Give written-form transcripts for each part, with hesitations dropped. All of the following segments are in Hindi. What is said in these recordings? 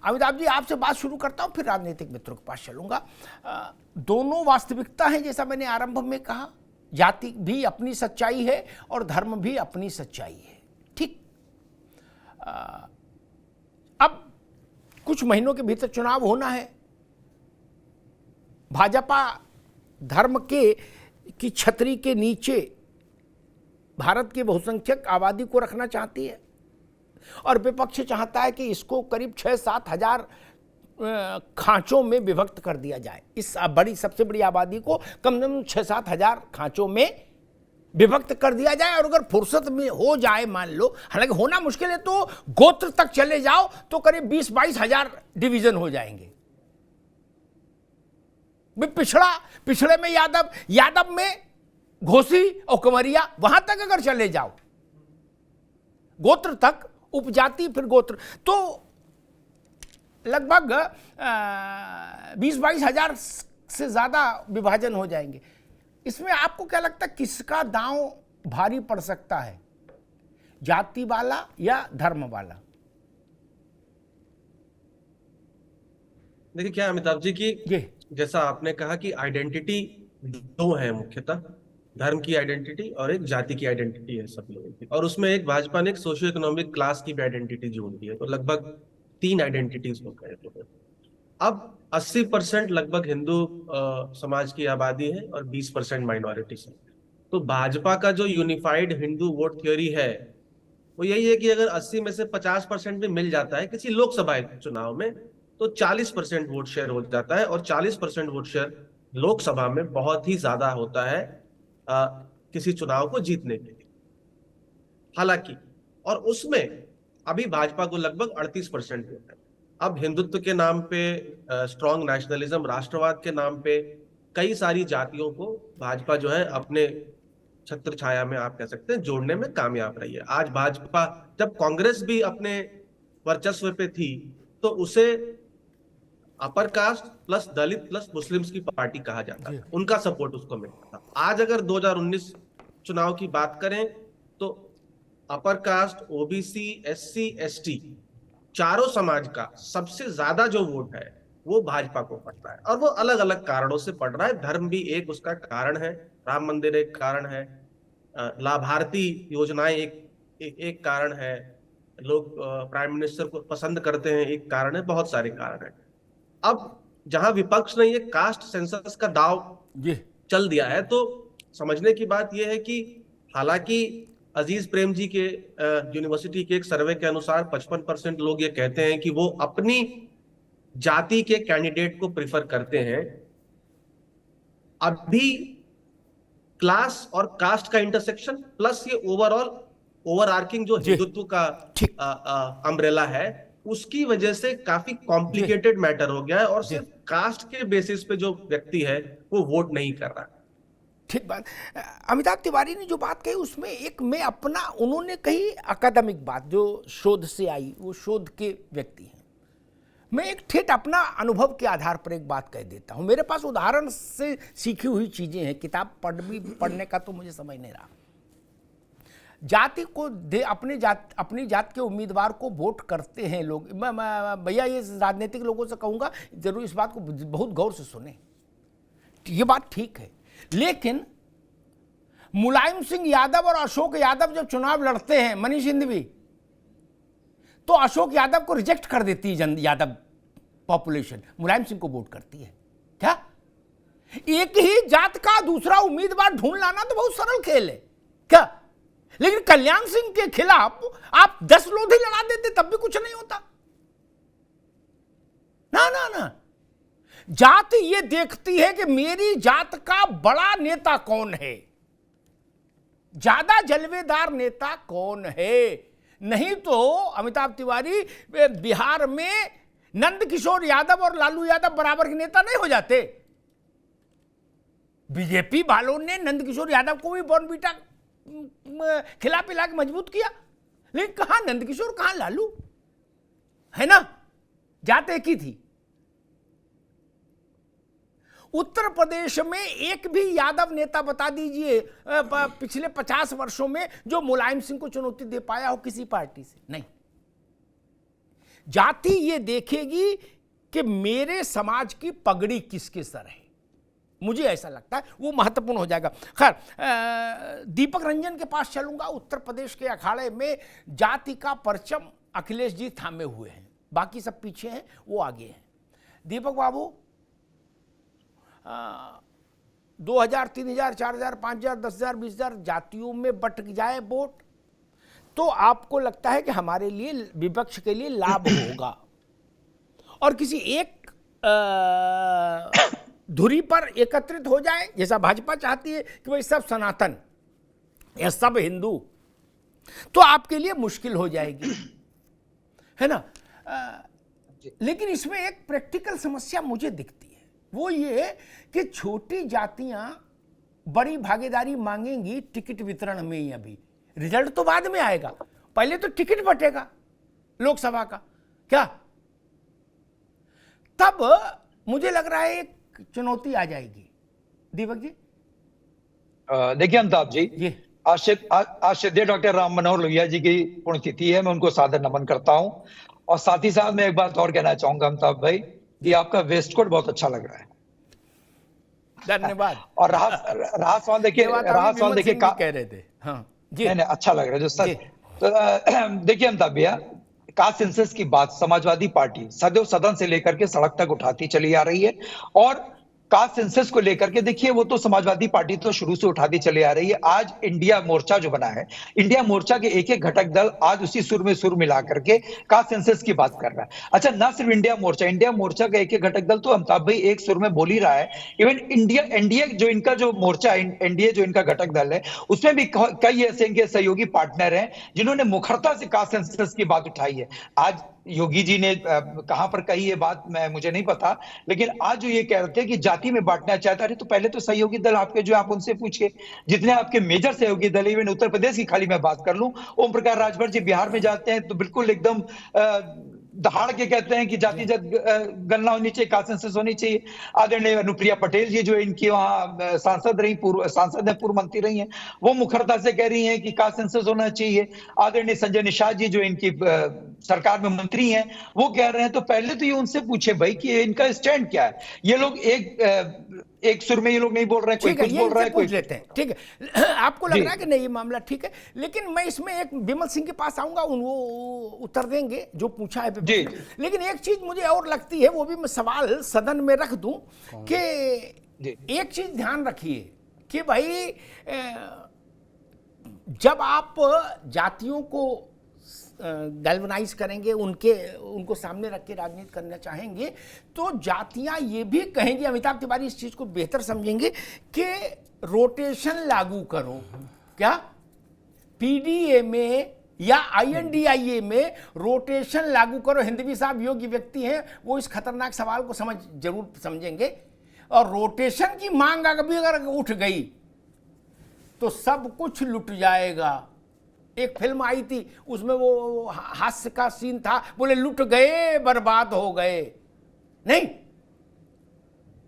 अमिताभ जी, आपसे बात शुरू करता हूं, फिर राजनीतिक मित्रों के पास चलूंगा। दोनों वास्तविकता है, जैसा मैंने आरंभ में कहा, जाति भी अपनी सच्चाई है और धर्म भी अपनी सच्चाई है। ठीक, अब कुछ महीनों के भीतर चुनाव होना है। भाजपा धर्म की छतरी के नीचे भारत की बहुसंख्यक आबादी को रखना चाहती है और विपक्ष चाहता है कि इसको करीब 6-7 हजार खांचों में विभक्त कर दिया जाए। इस सबसे बड़ी आबादी को कम से कम 6-7 हजार खांचों में विभक्त कर दिया जाए। और अगर फुर्सत में हो जाए, मान लो, हालांकि होना मुश्किल है, तो गोत्र तक चले जाओ तो करीब 20-22 हजार डिवीजन हो जाएंगे। पिछड़े में यादव में घोसी और कंवरिया, वहां तक अगर चले जाओ, गोत्र तक, उपजाति फिर गोत्र, तो लगभग 20-22 हजार से ज्यादा विभाजन हो जाएंगे। इसमें आपको क्या लगता है, किसका दांव भारी पड़ सकता है, जाति वाला या धर्म वाला? देखिए, क्या अमिताभ जी की जैसा आपने कहा कि आइडेंटिटी दो है मुख्यतः, धर्म की आइडेंटिटी और एक जाति की आइडेंटिटी है सब लोगों की, और उसमें एक भाजपा ने एक सोशियो इकोनॉमिक क्लास की भी आइडेंटिटी जोड़ दी है, तो लगभग 3 आइडेंटिटीज हो गए। अब 80% लगभग हिंदू समाज की आबादी है और 20% माइनॉरिटीज है। तो भाजपा का जो यूनिफाइड हिंदू वोट थ्योरी है वो यही है कि अगर 80 में से 50% भी मिल जाता है किसी लोकसभा चुनाव में, तो 40% वोट शेयर हो जाता है, और 40% वोट शेयर लोकसभा में बहुत ही ज्यादा होता है किसी चुनाव को जीतने के लिए। हालांकि और उसमें अभी भाजपा को लगभग 38% वोट है। अब हिंदुत्व के नाम पे, स्ट्रॉन्ग नेशनलिज्म, राष्ट्रवाद के नाम पे कई सारी जातियों को भाजपा जो है अपने छत्र छाया में, आप कह सकते हैं, जोड़ने में कामयाब रही है। आज भाजपा, जब कांग्रेस भी अपने वर्चस्व पे थी, तो उसे अपर कास्ट प्लस दलित प्लस मुस्लिम्स की पार्टी कहा जाता था, उनका सपोर्ट उसको मिलता था। आज अगर 2019 चुनाव की बात करें तो upper caste, OBC, SC, ST, चारों समाज का सबसे ज्यादा जो वोट है वो भाजपा को पड़ता है, और वो अलग अलग कारणों से पड़ रहा है। धर्म भी एक उसका कारण है, राम मंदिर एक कारण है, लाभार्थी योजनाएं एक कारण है, लोग प्राइम मिनिस्टर को पसंद करते हैं एक कारण है, बहुत सारे कारण है। अब जहां विपक्ष ने ये कास्ट सेंसस का दाव चल दिया है, तो समझने की बात यह है कि हालांकि अजीज प्रेम जी के यूनिवर्सिटी के एक सर्वे के अनुसार 55% लोग ये कहते हैं कि वो अपनी जाति के कैंडिडेट को प्रिफर करते हैं। अभी क्लास और कास्ट का इंटरसेक्शन प्लस ये ओवरआर्किंग जो हिंदुत्व का अम्ब्रेला है, उसकी वजह से काफी कॉम्प्लिकेटेड मैटर हो गया है, और सिर्फ कास्ट के बेसिस पे जो व्यक्ति है वो वोट नहीं कर रहा। ठीक बात। अमिताभ तिवारी ने जो बात कही उसमें एक मैं अपना, उन्होंने कही अकादमिक बात जो शोध से आई, वो शोध के व्यक्ति हैं, मैं एक ठेठ अपना अनुभव के आधार पर एक बात कह देता हूं। मेरे पास उदाहरण से सीखी हुई चीजें हैं, किताब पढ़ने का तो मुझे समझ नहीं रहा। जाति को अपनी जात के उम्मीदवार को वोट करते हैं लोग। भैया ये राजनीतिक लोगों से कहूंगा, जरूर इस बात को बहुत गौर से सुने, ये बात ठीक है। लेकिन मुलायम सिंह यादव और अशोक यादव जब चुनाव लड़ते हैं, मनीष सिंघवी, तो अशोक यादव को रिजेक्ट कर देती है यादव पॉपुलेशन, मुलायम सिंह को वोट करती है। क्या एक ही जात का दूसरा उम्मीदवार ढूंढ लाना तो बहुत सरल खेल है क्या? लेकिन कल्याण सिंह के खिलाफ आप 10 लोधी लड़ा देते तब भी कुछ नहीं होता। ना ना ना, जात ये देखती है कि मेरी जात का बड़ा नेता कौन है, ज्यादा जलवेदार नेता कौन है। नहीं तो अमिताभ तिवारी, बिहार में नंदकिशोर यादव और लालू यादव बराबर के नेता नहीं हो जाते। बीजेपी वालों ने नंदकिशोर यादव को भी बॉर्नवीटा खिला पिला के मजबूत किया, लेकिन कहां नंदकिशोर, कहां लालू, है ना, जात एक ही थी। उत्तर प्रदेश में एक भी यादव नेता बता दीजिए पिछले 50 वर्षों में जो मुलायम सिंह को चुनौती दे पाया हो किसी पार्टी से? नहीं। जाति ये देखेगी कि मेरे समाज की पगड़ी किसके सर है, मुझे ऐसा लगता है वो महत्वपूर्ण हो जाएगा। खैर, दीपक रंजन के पास चलूंगा। उत्तर प्रदेश के अखाड़े में जाति का परचम अखिलेश जी थामे हुए हैं, बाकी सब पीछे हैं, वो आगे हैं। दीपक बाबू, 2000, 3000, 4000, 5000, 10,000, 20,000 जातियों में बट जाए वोट तो आपको लगता है कि हमारे लिए, विपक्ष के लिए लाभ होगा, और किसी एक धुरी पर एकत्रित हो जाए जैसा भाजपा चाहती है कि भाई सब सनातन या सब हिंदू, तो आपके लिए मुश्किल हो जाएगी, है ना। लेकिन इसमें एक प्रैक्टिकल समस्या मुझे दिखती है, वो ये कि छोटी जातियां बड़ी भागीदारी मांगेंगी टिकट वितरण में ही। अभी रिजल्ट तो बाद में आएगा, पहले तो टिकट बटेगा लोकसभा का, क्या तब मुझे लग रहा है एक चुनौती आ जाएगी। दीपक जी, देखिए अमिताभ जी, आज श्रद्धेय डॉक्टर राम मनोहर लोहिया जी की पुण्यतिथि है, मैं उनको सादर नमन करता हूं। और साथ ही साथ मैं एक बात और कहना चाहूंगा अमिताभ भाई कि आपका वेस्ट कोट बहुत अच्छा लग रहा है। धन्यवाद। और रहा सवाल देखिए कह रहे थे, हाँ जी, नहीं अच्छा लग रहा है जो सर। तो देखिए अमिताभ भैया, कास्ट सेंसस की बात समाजवादी पार्टी सदैव सदन से लेकर के सड़क तक उठाती चली आ रही है। और कास्ट सेंसस को लेकर के देखिए, वो तो समाजवादी पार्टी तो शुरू से उठाती चली आ रही है। आज इंडिया मोर्चा जो बना है, इंडिया मोर्चा के एक एक घटक दल आज उसी सुर में सुर मिला करके कास्ट सेंसस की बात कर रहा है। अच्छा, ना सिर्फ इंडिया मोर्चा का एक एक घटक दल तो अमिताभ भाई एक सुर में बोल ही रहा है, इवन एनडीए जो इनका जो मोर्चा है, एनडीए जो इनका घटक दल है, उसमें भी कई ऐसे इनके सहयोगी पार्टनर हैं जिन्होंने मुखरता से कास्ट सेंसस की बात उठाई है। आज योगी जी ने कहां पर कही ये बात मुझे नहीं पता, लेकिन आज जो ये कह रहे थे कि जाति में बांटना चाहता है, तो पहले तो सहयोगी दल आपके जो आप उनसे पूछिए, जितने आपके मेजर सहयोगी दल, इवन उत्तर प्रदेश की खाली मैं बात कर लूं, ओम प्रकाश राजभर जी बिहार में जाते हैं तो बिल्कुल एकदम दहाड़ के कहते हैं कि जातिगत गणना होनी चाहिए, कास्ट सेंसस होनी चाहिए। आदरणीय अनुप्रिया पटेल जी जो इनकी वहां सांसद है, पूर्व मंत्री रही हैं, वो मुखरता से कह रही हैं कि कास्ट सेंसस होना चाहिए। आदरणीय संजय निषाद जी जो इनकी सरकार में मंत्री हैं, वो कह रहे हैं। तो पहले तो ये उनसे पूछे भाई कि इनका स्टैंड क्या है। ये लोग एक सुर में ये लोग नहीं बोल रहे हैं, कोई कुछ बोल रहा है, कोई लेते हैं। ठीक है, आपको लग रहा है कि नहीं ये मामला ठीक है, लेकिन मैं इसमें एक विमल सिंह के पास आऊंगा, वो उत्तर देंगे जो पूछा है जी। लेकिन एक चीज मुझे और लगती है, वो भी मैं सवाल सदन में रख दूं कि एक चीज ध्यान रखिए कि भाई जब आप जातियों को गैल्वनाइज करेंगे, उनको सामने रख के राजनीति करना चाहेंगे, तो जातियां ये भी कहेंगी, अमिताभ तिवारी इस चीज को बेहतर समझेंगे कि रोटेशन लागू करो। क्या पीडीए में या आईएनडीआईए में रोटेशन लागू करो। हिंदवी साहब योग्य व्यक्ति हैं, वो इस खतरनाक सवाल को जरूर समझेंगे। और रोटेशन की मांग अगर उठ गई तो सब कुछ लुट जाएगा। एक फिल्म आई थी, उसमें वो हास्य का सीन था, बोले लुट गए बर्बाद हो गए। नहीं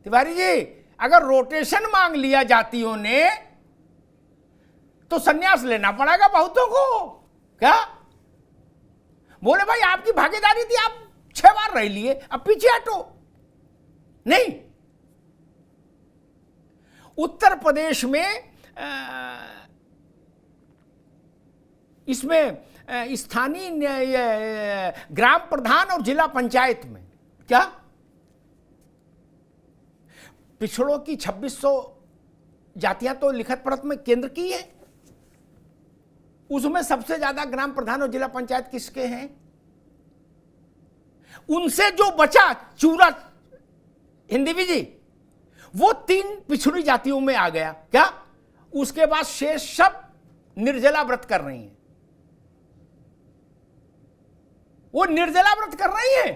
तिवारी जी, अगर रोटेशन मांग लिया जातियों ने तो संन्यास लेना पड़ेगा बहुतों को। क्या बोले भाई आपकी भागीदारी थी, आप 6 बार रह लिए, अब पीछे हटो। नहीं, उत्तर प्रदेश में इसमें स्थानीय ग्राम प्रधान और जिला पंचायत में क्या पिछड़ों की 2600 जातियां तो लिखित परत में केंद्र की है, उसमें सबसे ज्यादा ग्राम प्रधान और जिला पंचायत किसके हैं? उनसे जो बचा चूरा हिंदवी जी, वो 3 पिछड़ी जातियों में आ गया। क्या उसके बाद शेष सब निर्जला व्रत कर रही हैं, वो निर्जला व्रत कर रही है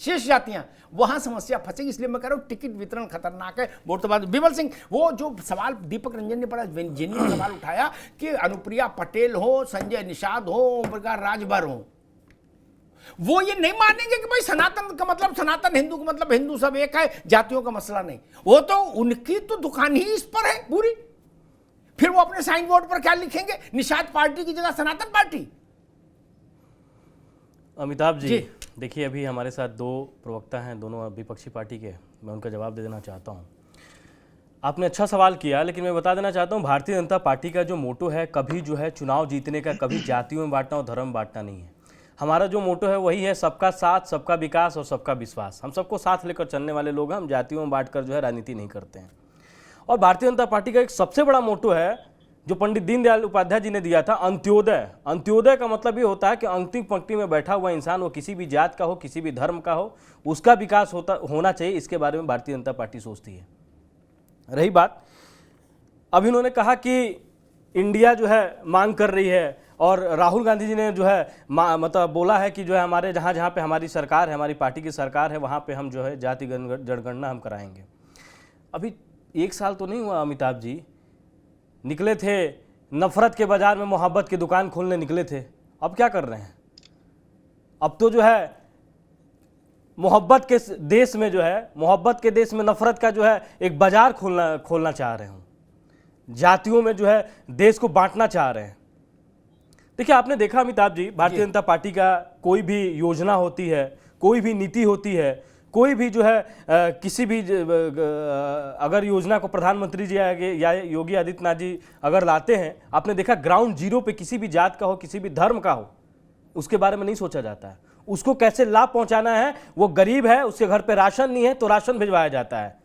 शेष जातियां, वहां समस्या फंसेगी। इसलिए मैं कह रहा हूं टिकट वितरण खतरनाक है। वोट तो बाद। विमल सिंह, वो जो सवाल दीपक रंजन ने बड़ा जेन्युइन सवाल उठाया कि अनुप्रिया पटेल हो, संजय निषाद हो, ओम प्रकाश राजभर हो, वो ये नहीं मानेंगे कि भाई सनातन का मतलब सनातन, हिंदू का मतलब हिंदू, सब एक है, जातियों का मसला नहीं। वो तो उनकी तो दुकान ही इस पर है पूरी। फिर वो अपने साइन बोर्ड पर क्या लिखेंगे? निषाद पार्टी की जगह सनातन पार्टी। अमिताभ जी, देखिए, अभी हमारे साथ दो प्रवक्ता हैं, दोनों विपक्षी पार्टी के, मैं उनका जवाब दे देना चाहता हूं। आपने अच्छा सवाल किया, लेकिन मैं बता देना चाहता हूं, भारतीय जनता पार्टी का जो मोटो है, कभी जो है चुनाव जीतने का, कभी जातियों में बांटना और धर्म में बांटना नहीं है। हमारा जो मोटो है वही है सबका साथ, सबका विकास और सबका विश्वास। हम सबको साथ लेकर चलने वाले लोग हैं, हम जातियों में बांटकर जो है राजनीति नहीं करते हैं। और भारतीय जनता पार्टी का एक सबसे बड़ा मोटो है जो पंडित दीनदयाल उपाध्याय जी ने दिया था, अंत्योदय। अंत्योदय का मतलब ये होता है कि अंतिम पंक्ति में बैठा हुआ इंसान, वो किसी भी जात का हो, किसी भी धर्म का हो, उसका विकास होना चाहिए। इसके बारे में भारतीय जनता पार्टी सोचती है। रही बात, अब इन्होंने कहा कि इंडिया जो है मांग कर रही है, और राहुल गांधी जी ने जो है मतलब बोला है कि जो है हमारे जहाँ जहाँ पे हमारी सरकार है, हमारी पार्टी की सरकार है, वहाँ पे हम जो है जाति जनगणना हम कराएंगे। अभी 1 साल तो नहीं हुआ अमिताभ जी, निकले थे नफरत के बाजार में मोहब्बत की दुकान खोलने निकले थे। अब क्या कर रहे हैं? अब तो जो है मोहब्बत के देश में जो है, मोहब्बत के देश में नफरत का जो है एक बाजार खोलना चाह रहे हैं। जातियों में जो है देश को बांटना चाह रहे हैं। देखिए, आपने देखा अमिताभ जी, भारतीय जनता पार्टी का कोई भी योजना होती है, कोई भी नीति होती है, कोई भी जो है किसी भी अगर योजना को प्रधानमंत्री जी या योगी आदित्यनाथ जी अगर लाते हैं, आपने देखा ग्राउंड जीरो पे किसी भी जात का हो, किसी भी धर्म का हो, उसके बारे में नहीं सोचा जाता है। उसको कैसे लाभ पहुंचाना है, वो गरीब है, उसके घर पे राशन नहीं है तो राशन भिजवाया जाता है,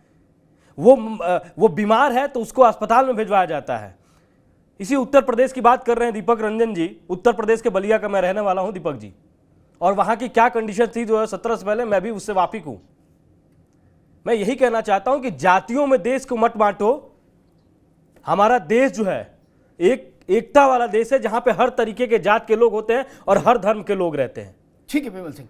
वो बीमार है तो उसको अस्पताल में भिजवाया जाता है। इसी उत्तर प्रदेश की बात कर रहे हैं दीपक रंजन जी, उत्तर प्रदेश के बलिया का मैं रहने वाला हूं दीपक जी, और वहां की क्या कंडीशन थी 2017 से पहले, मैं भी उससे वाकिफ हूं। मैं यही कहना चाहता हूं कि जातियों में देश को मत बांटो। हमारा देश जो है एक एकता वाला देश है, जहां पे हर तरीके के जात के लोग होते हैं और हर धर्म के लोग रहते हैं। ठीक है विमल सिंह,